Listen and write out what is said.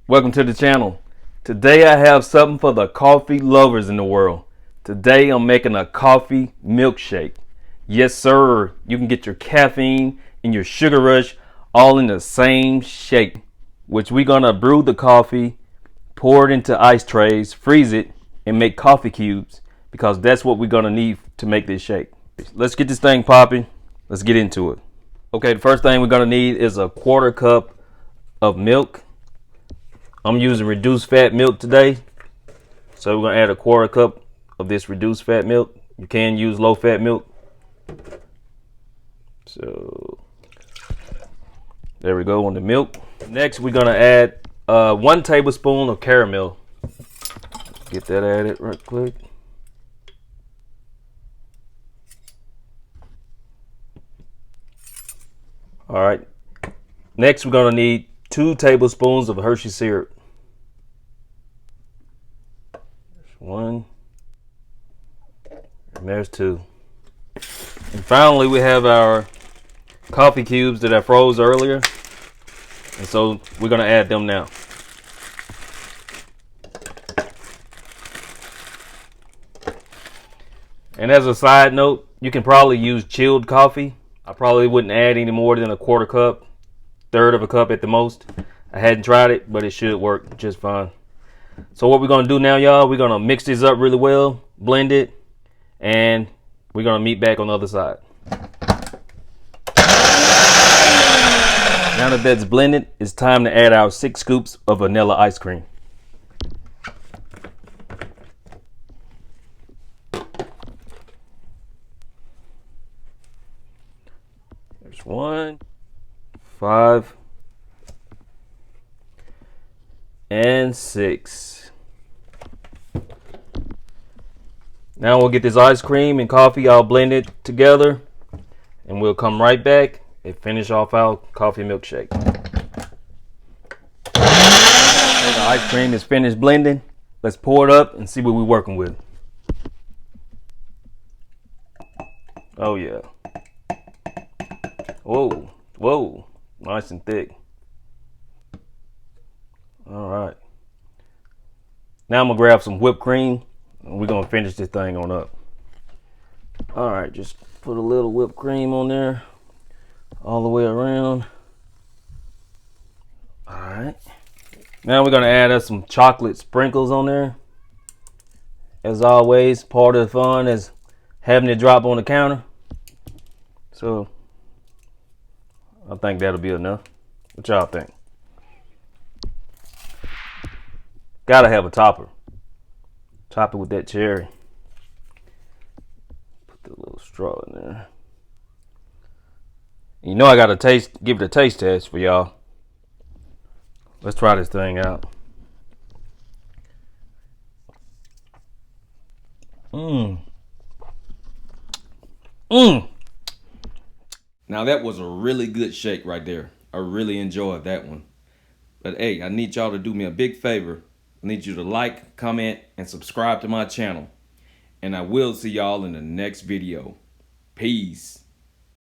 Welcome to the channel. Today I have something for the coffee lovers in the world. Today I'm making a coffee milkshake. Yes sir, you can get your caffeine and your sugar rush all in the same shake. Which we're gonna brew the coffee, pour it into ice trays, freeze it, and make coffee cubes because that's what we're gonna need to make this shake. Let's get this thing popping. Let's get into it. Okay, the first thing we're gonna need is a 1/4 cup of milk. I'm using reduced fat milk today, so we're gonna add a 1/4 cup of this reduced fat milk. You can use low fat milk. So there we go on the milk. Next we're gonna add 1 tablespoon of caramel. Get that added right quick. All right. Next we're gonna need 2 tablespoons of Hershey syrup. There's 1, and there's 2. And finally we have our coffee cubes that I froze earlier, and so we're gonna add them now. And as a side note, you can probably use chilled coffee. I probably wouldn't add any more than a 1/4 cup, 1/3 of a cup at the most. I hadn't tried it, but it should work just fine. So what we're gonna do now, y'all, we're gonna mix this up really well, blend it, and we're gonna meet back on the other side. Now that that's blended, it's time to add our 6 scoops of vanilla ice cream. There's 1, 5, and 6. Now we'll get this ice cream and coffee all blended together, and we'll come right back and finish off our coffee milkshake. The ice cream is finished blending. Let's pour it up and see what we're working with. Oh yeah. Whoa, whoa, nice and thick. All right. Now I'm gonna grab some whipped cream and we're gonna finish this thing on up. All right, just put a little whipped cream on there all the way around. All right. Now we're gonna add us some chocolate sprinkles on there. As always, part of the fun is having it drop on the counter. So I think that'll be enough. What y'all think? Gotta have a topper. Top it with that cherry. Put the little straw in there. You know I gotta give it a taste test for y'all. Let's try this thing out. Now that was a really good shake right there. I really enjoyed that one. But hey, I need y'all to do me a big favor. I need you to like, comment, and subscribe to my channel. And I will see y'all in the next video. Peace.